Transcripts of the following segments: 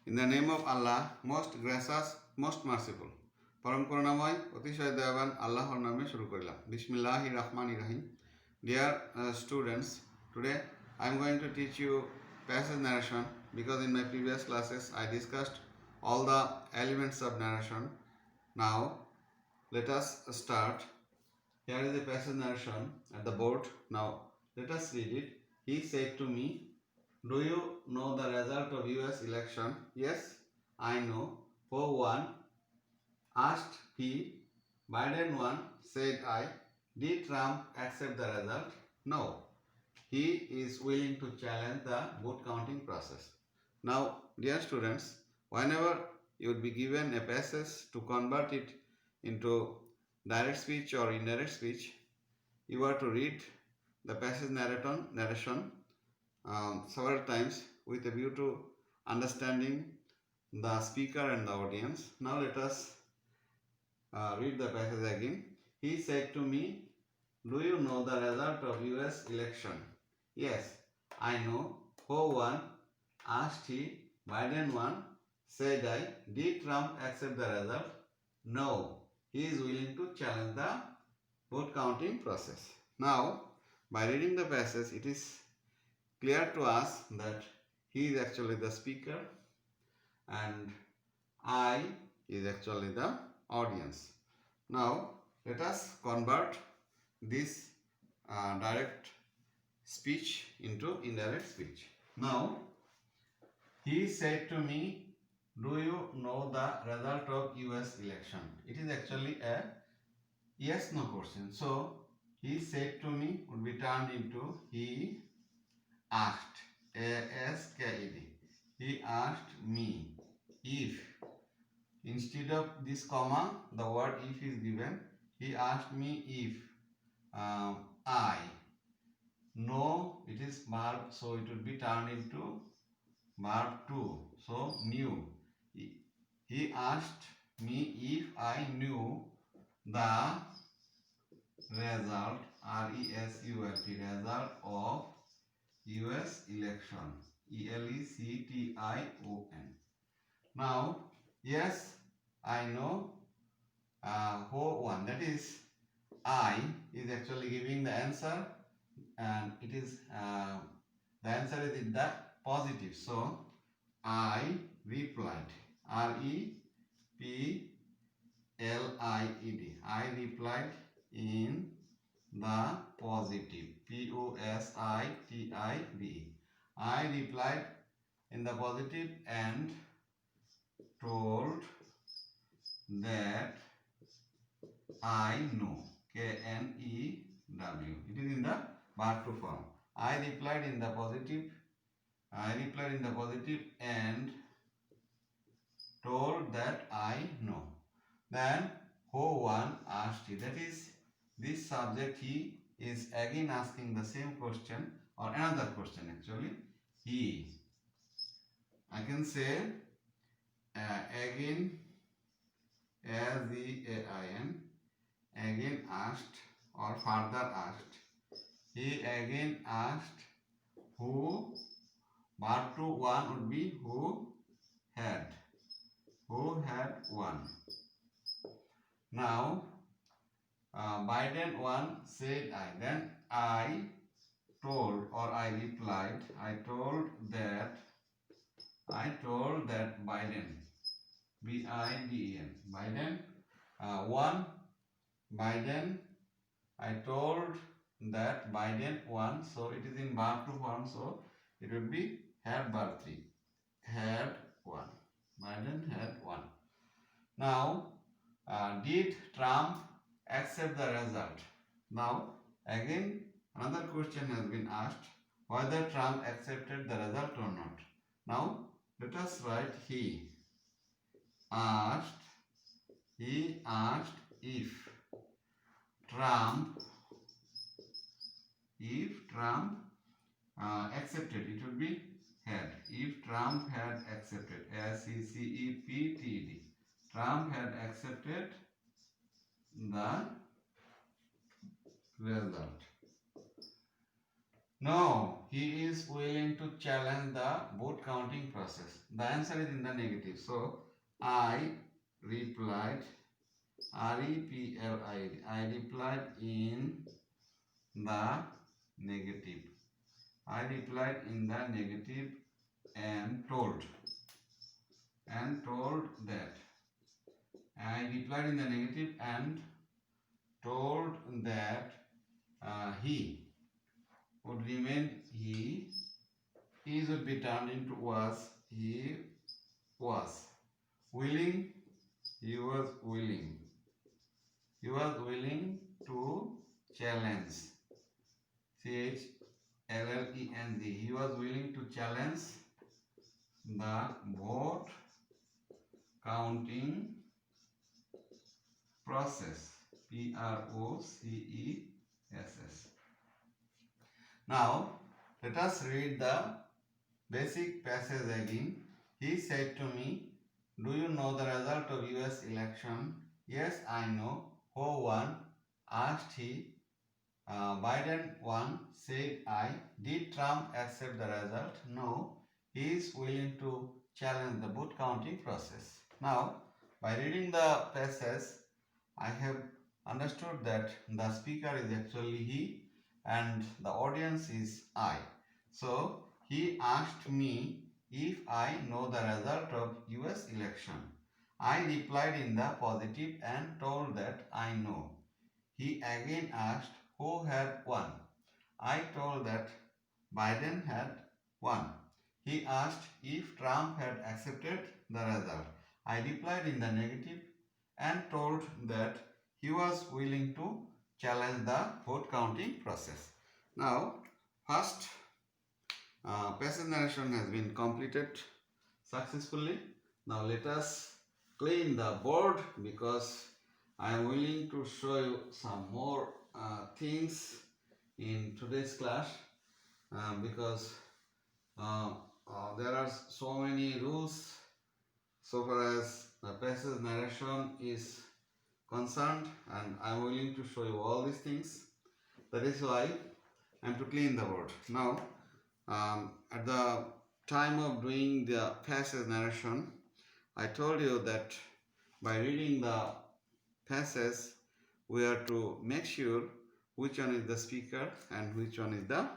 In the name of Allah, most gracious, most merciful. পরম করুণাময় অতিশয় দয়াবান আল্লাহর নামে শুরু করলাম। বিসমিল্লাহির রহমানির রহিম. Dear students, today I am going to teach you passage narration because in my previous classes I discussed all the elements of narration. Now let us start. Here is the passage narration at the board. Now let us read it. He said to me, "Do you know the result of US election?" "Yes, I know." "Who won?" asked he. "Biden won," said I. "Did Trump accept the result?" "No. He is willing to challenge the vote counting process." Now, dear students, whenever you would be given a passage to convert it into direct speech or indirect speech, you are to read the passage narration several times with a view to understanding the speaker and the audience. Now let us read the passage again. He said to me, "Do you know the result of US election?" "Yes, I know." "Who won?" asked he. "Biden won," said I. "Did Trump accept the result?" "No. He is willing to challenge the vote counting process." Now, by reading the passage, it is clear to us that he is actually the speaker and I is actually the audience. Now let us convert this direct speech into indirect speech. Now he said to me, "Do you know the result of US election?" It is actually a yes no question. So he said to me would be turned into he asked. ASKED. He asked me if, instead of this comma, the word if is given. He asked me if I know, it is verb, so it would be turned into verb 2. So knew. He asked me if I knew the result, RESULT, result of US election, ELECTION. Now, yes, I know who won. That is, I is actually giving the answer, and it is the answer is in the positive. So, I replied. REPLIED. I replied in the positive. POSITIVE. I replied in the positive and told that I know. KNEW. It is in the verb to form. I replied in the positive. And told that I know. Then who won asked he. That is, this subject he is again asking the same question or another question actually. He. I can say again, ASEAIN, again asked or further asked. He again asked who. Verb to one would be who had. Who had won. Now, Biden won, said I. Then I told or I replied. I told that Biden, BIDEN, Biden won. Biden, I told that Biden won. So it is in verb to form. So it would be had verb 3. Had won. Biden had won. Now, did Trump accept the result? Now, again, another question has been asked whether Trump accepted the result or not. Now, let us write he asked if Trump accepted. It would be had. If Trump had accepted. ACCEPTED. Trump had accepted the result. No, he is willing to challenge the vote counting process. The answer is in the negative. So, I replied, R-E-P-L-I-D. I replied in the negative. I replied in the negative and told that. I replied in the negative and told that he would remain he. His would be turned into was. He was willing. He was willing. He was willing to challenge. CHLLENG. He was willing to challenge the vote counting process. PROCESS. Now, let us read the basic passage again. He said to me, "Do you know the result of US election?" "Yes, I know." "Who won?" asked he. Biden won, said I. "Did Trump accept the result?" "No, he is willing to challenge the vote counting process." Now, by reading the passage, I have understood that the speaker is actually he and the audience is I. So, he asked me if I know the result of US election. I replied in the positive and told that I know. He again asked who had won. I told that Biden had won. He asked if Trump had accepted the result. I replied in the negative and told that he was willing to challenge the vote counting process. Now, first passage narration has been completed successfully. Now let us clean the board because I am willing to show you some more things in today's class because there are so many rules so far as the passage narration is concerned, and I am willing to show you all these things. That is why I am to clean the board. Now, at the time of doing the passage narration, I told you that by reading the passage, we are to make sure which one is the speaker and which one is the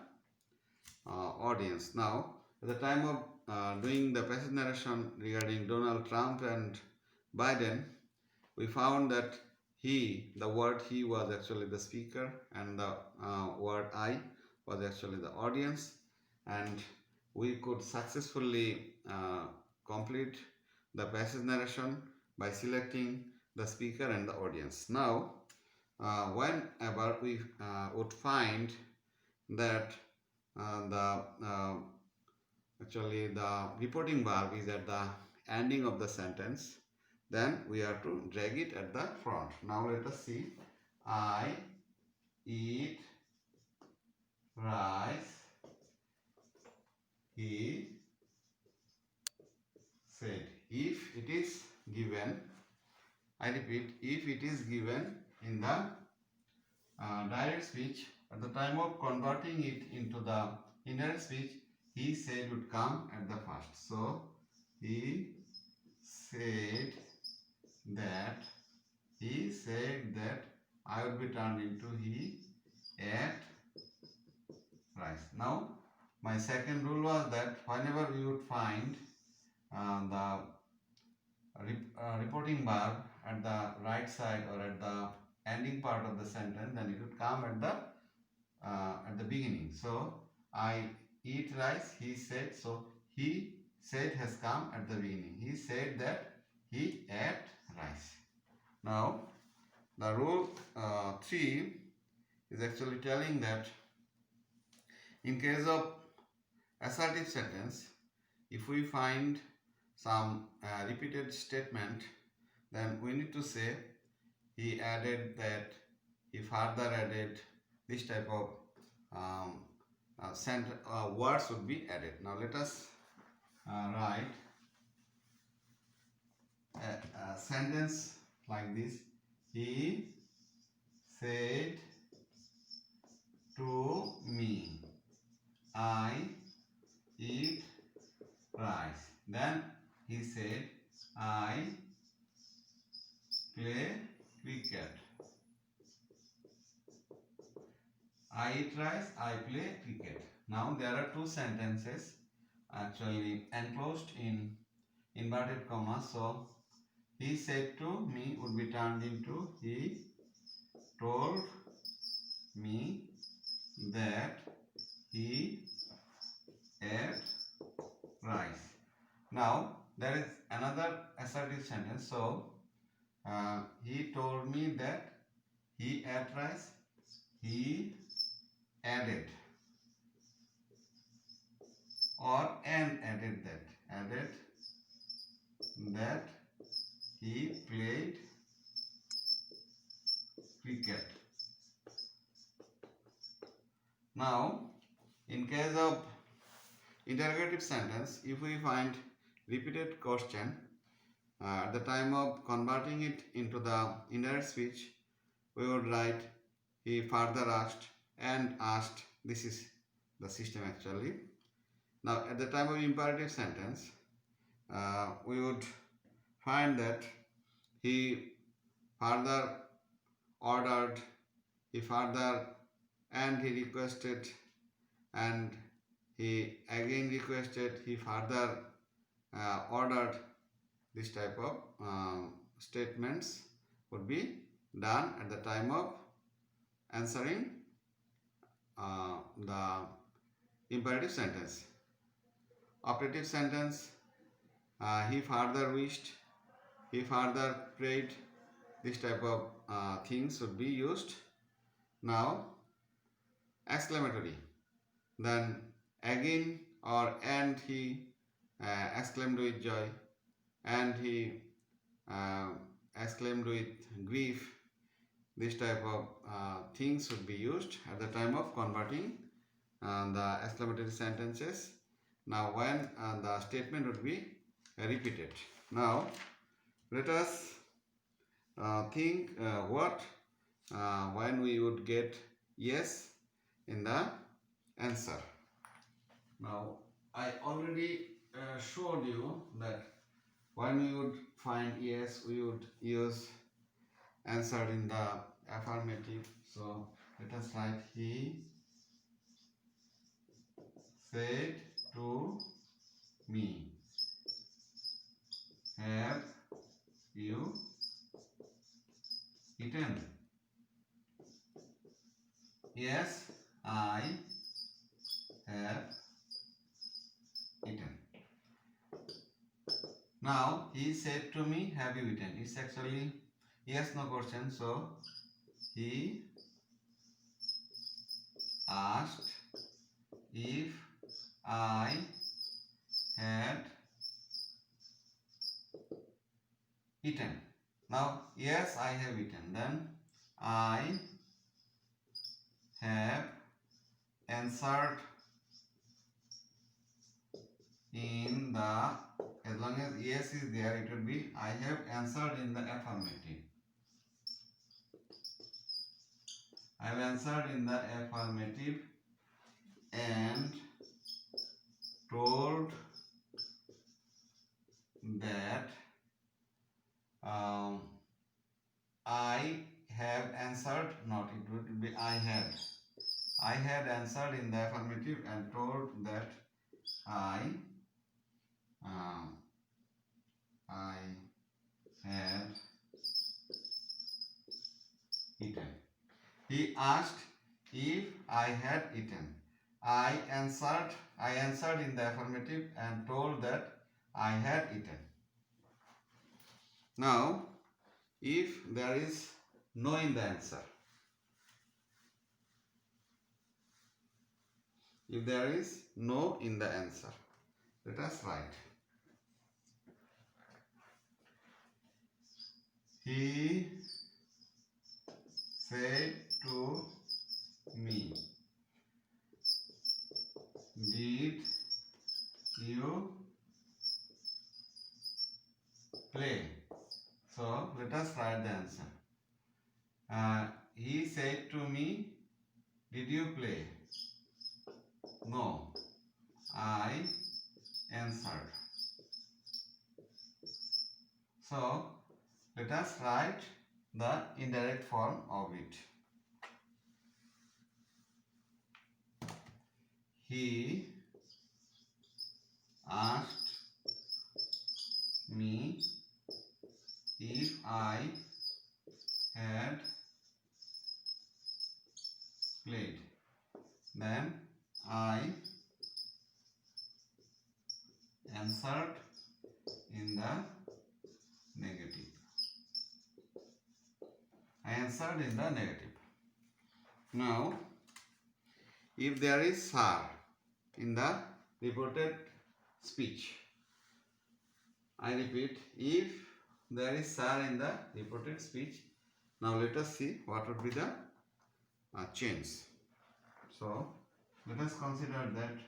audience. Now, at the time of doing the passage narration regarding Donald Trump and Biden, we found that the word he was actually the speaker and the word I was actually the audience, and we could successfully complete the passage narration by selecting the speaker and the audience. Now, whenever we would find that actually the reporting verb is at the ending of the sentence, then we have to drag it at the front. Now let us see. I eat rice, he said. If it is given, I repeat, if it is given in the direct speech, at the time of converting it into the indirect speech, he said would come at the first. So, he said that I would be turned into he ate rice. Now, my second rule was that whenever we would find the reporting verb at the right side or at the ending part of the sentence, then it would come at the beginning. So, I eat rice, he said. So, he said has come at the beginning. He said that he ate rice. Now, the rule 3 is actually telling that in case of assertive sentence, if we find some repeated statement, then we need to say he added that, he further added, this type of words would be added. Now let us write a sentence like this. He said to me. I eat rice. Then he said, I play cricket. I eat rice, I play cricket. Now there are two sentences actually enclosed in inverted commas. So he said to me would be turned into he told me that he ate rice. Now there is another assertive sentence. So he told me that he ate rice. He added or added that he played cricket. Now in case of interrogative sentence, if we find repeated question at the time of converting it into the indirect speech, we would write he further asked and asked. This is the system actually. Now at the time of imperative sentence, we would find that he further ordered, he further, and he requested, and he again requested, he further ordered. This type of statements would be done at the time of answering the imperative sentence. Operative sentence, he further wished, he further prayed. This type of things would be used. Now exclamatory, then again or and he exclaimed with joy, and he exclaimed with grief. This type of things would be used at the time of converting the exclamatory sentences. Now when the statement would be repeated. Now let us think what when we would get yes in the answer. Now I already showed you that when we would find yes, we would use answer in the affirmative. So let us write he said to me, have you eaten? Yes, I have eaten. Now he said to me, have you eaten? It's actually yes, no question. So he asked if I had eaten. Now yes, I have eaten. Then I have answered in the, as long as yes is there, it will be I have answered in the affirmative. I have answered in the affirmative and told that I have answered, not it would be I had answered in the affirmative and told that I had eaten. He asked if I had eaten. I answered in the affirmative and told that I had eaten. Now, if there is no in the answer, if there is no in the answer, let us write. He said to me, did you play? So let us write the answer. He said to me, did you play? No, I answered. So let us write the indirect form of it. He asked me if I had played. Then I answered in the negative. I answered in the negative. Now, if there is sir in the reported speech, I repeat, if there is sir in the reported speech, now let us see what would be the change. So, let us consider that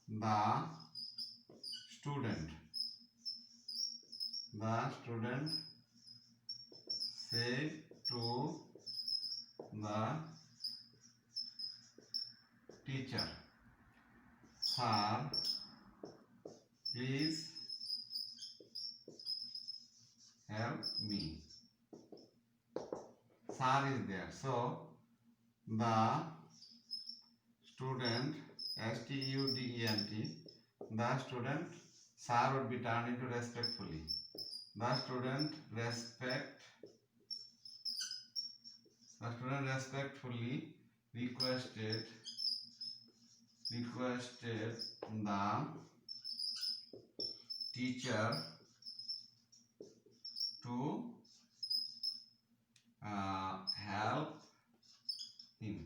the student said to the teacher, sir, please help me. Sir is there. So, the student, S-T-U-D-E-N-T, the student, sir would be turned into respectfully. The student respectfully requested the teacher to help him.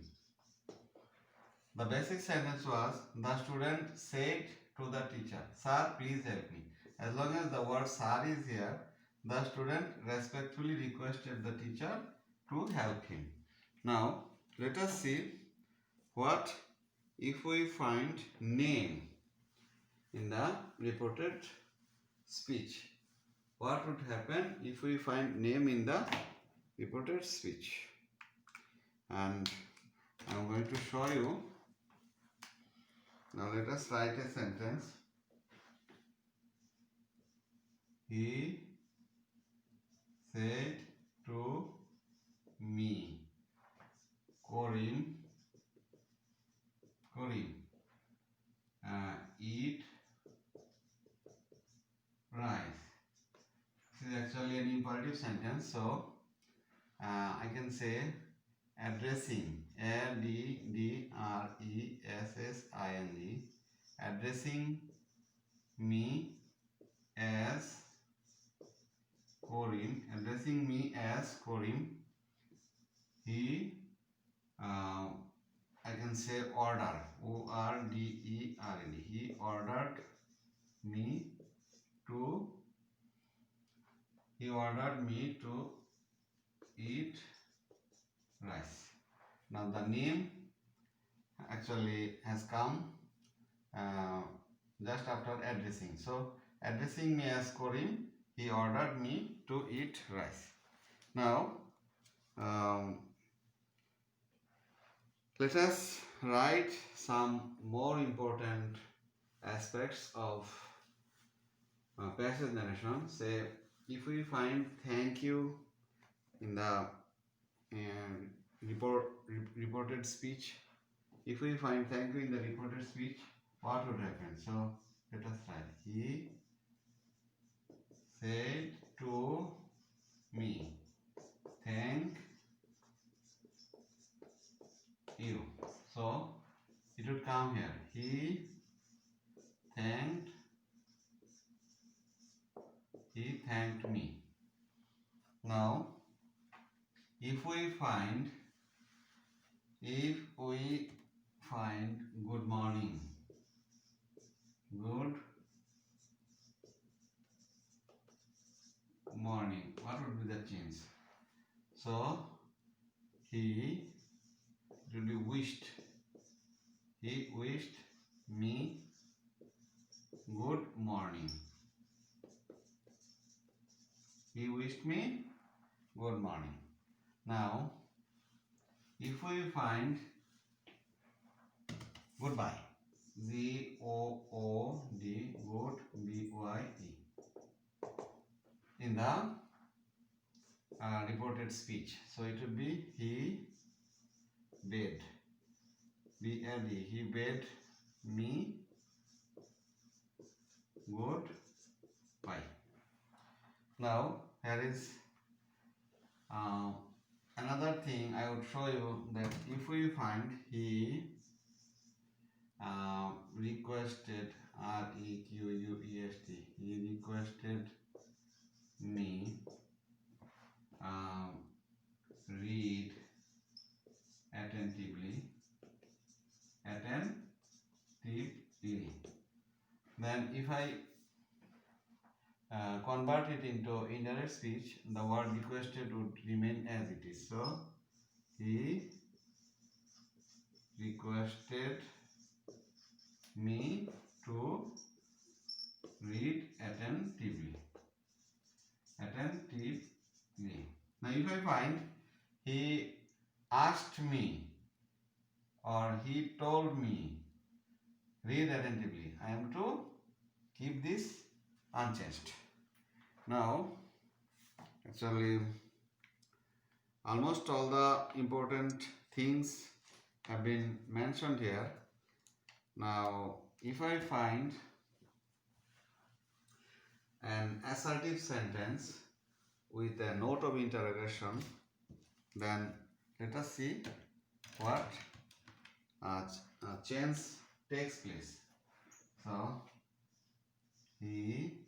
The basic sentence was, the student said to the teacher, sir, please help me. As long as the word sir is here, the student respectfully requested the teacher to help him. Now, let us see what if we find name in the reported speech. What would happen if we find name in the reported speech? And I am going to show you. Now let us write a sentence. He said to me, Korim, eat rice. This is actually an imperative sentence, so I can say addressing, addressing, addressing me as Korim, he, I can say order, O-R-D-E-R-E-D, he ordered me to eat rice. Now the name actually has come just after addressing. So addressing me as Korim, he ordered me to eat rice. Now let us write some more important aspects of passage narration. Say, if we find thank you in the reported speech, what would happen? So let us write, he said to me, thank you. So it would come here, he thanked me. Now if we find good morning, what would be the change? So he wished me good morning. He wished me good morning. Now if we find goodbye, G-O-O-D, good, B-Y-E. In the reported speech. So it would be he bade, B-A-D, he bade me good bye. Now here is another thing I would show you, that if we find he requested, R-E-Q-U-E-S-T, he requested me read attentively, then if I convert it into indirect speech, the word requested would remain as it is. So he requested me to read attentively. Now if I find he asked me or he told me read attentively, I am to keep this unchanged. Now actually almost all the important things have been mentioned here. Now if I find an assertive sentence with a note of interrogation, then let us see what change takes place. So he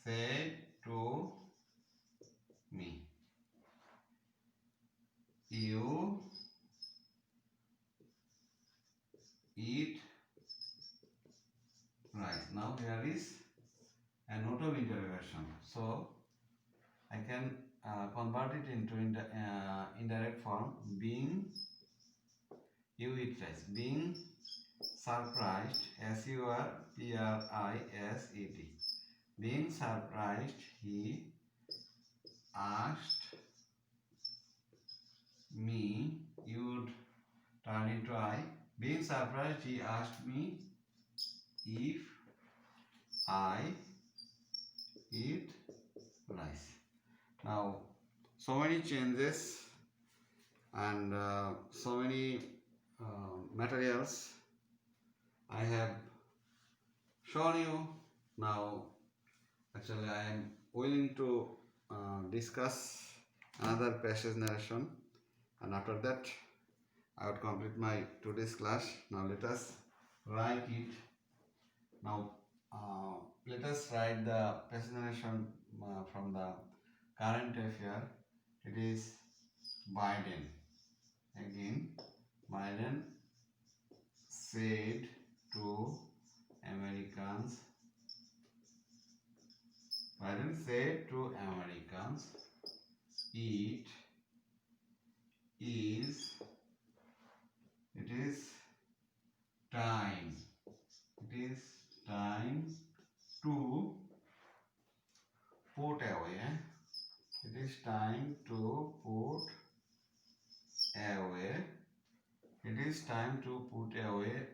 said to me, you eat rice. Now here is a note of interrogation. So I can convert it into indirect form. Being, you eat rice. Being surprised, S-U-R-P-R-I-S-E-D. Being surprised, he asked me, you would turn into I. Being surprised, he asked me if I eat rice. Now, so many changes and so many materials I have shown you. Now, actually, I am willing to discuss another passage narration, and after that, I would complete my today's class. Now, let us write it. Now, let us write the passage narration from the current affair. It is Biden. Again, Biden said to Americans, it is time to put away. It is time to put away. It is time to put away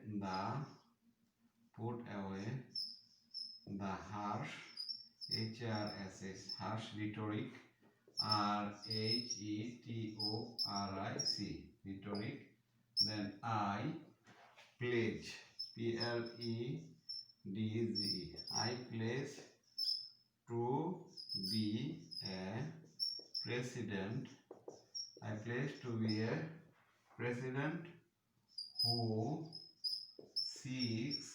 the harsh, H-R-S-S, harsh rhetoric, R-H-E-T-O-R-I-C, rhetoric. Then I pledge, P-L-E-D-Z-E, I pledge to be a president. I pledge to be a president who seeks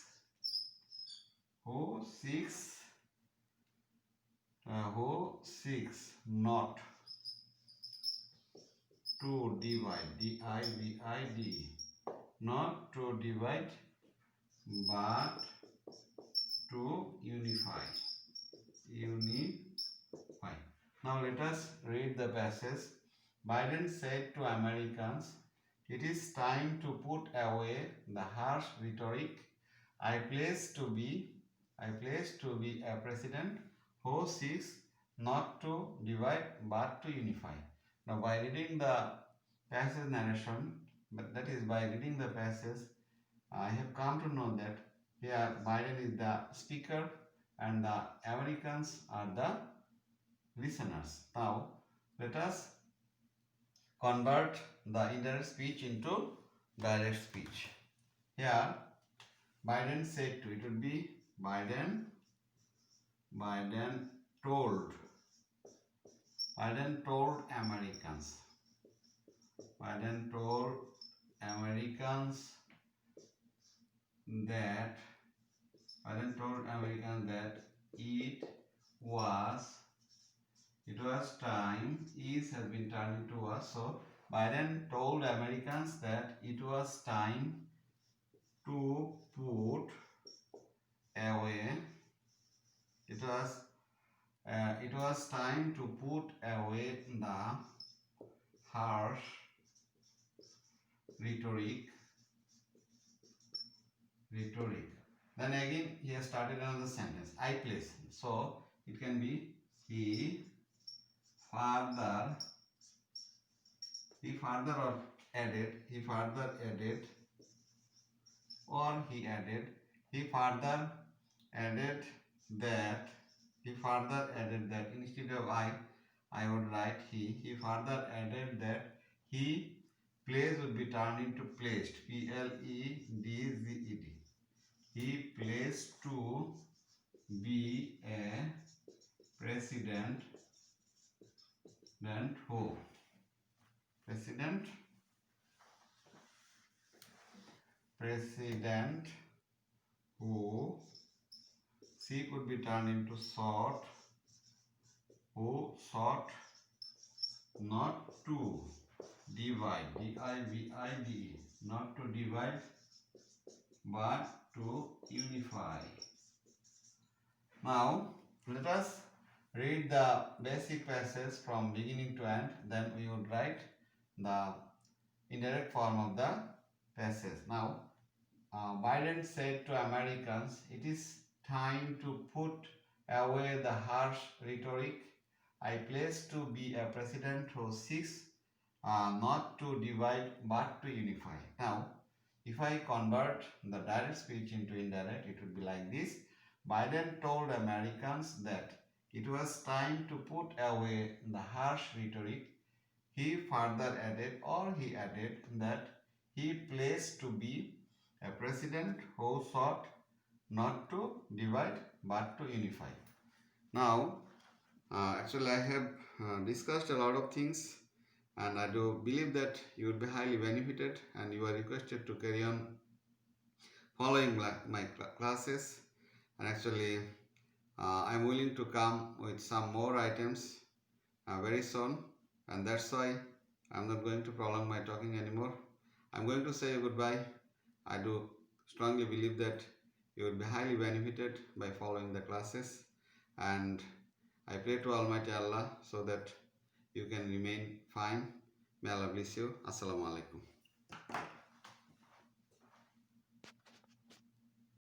not to divide, D-I-V-I-D, not to divide but to unify. Now let us read the passage. Biden said to Americans, it is time to put away the harsh rhetoric. I pledge to be a president who seeks not to divide but to unify. Now by reading the passage narration, that is by reading the passage, I have come to know that here Biden is the speaker and the Americans are the listeners. Now let us convert the indirect speech into direct speech. Here Biden said to, it would be Biden told Americans. Biden told Americans that it was time. Is has been turned into was. So Biden told Americans that it was time to put away. It was time to put away the harsh rhetoric. Then again he has started another sentence. I place. So it can be he further added, he further added that instead of I would write he. He further added that he plays would be turned into placed. P-L-E-D-Z-E-D. He plays to be a president who C could be turned into sought, who sought not to divide, D-I-V-I-D-E, not to divide but to unify. Now let us read the basic passage from beginning to end, then we would write the indirect form of the passage. Now Biden said to Americans, it is time to put away the harsh rhetoric. I place to be a president who seeks not to divide but to unify. Now, if I convert the direct speech into indirect, it would be like this. Biden told Americans that it was time to put away the harsh rhetoric. He further added that he placed to be a president who sought not to divide but to unify. Now, actually I have discussed a lot of things, and I do believe that you would be highly benefited, and you are requested to carry on following my classes. And actually I'm willing to come with some more items very soon, and that's why I'm not going to prolong my talking anymore. I'm going to say goodbye. I do strongly believe that you will be highly benefited by following the classes, and I pray to Almighty Allah so that you can remain fine. May Allah bless you. Assalamu alaikum.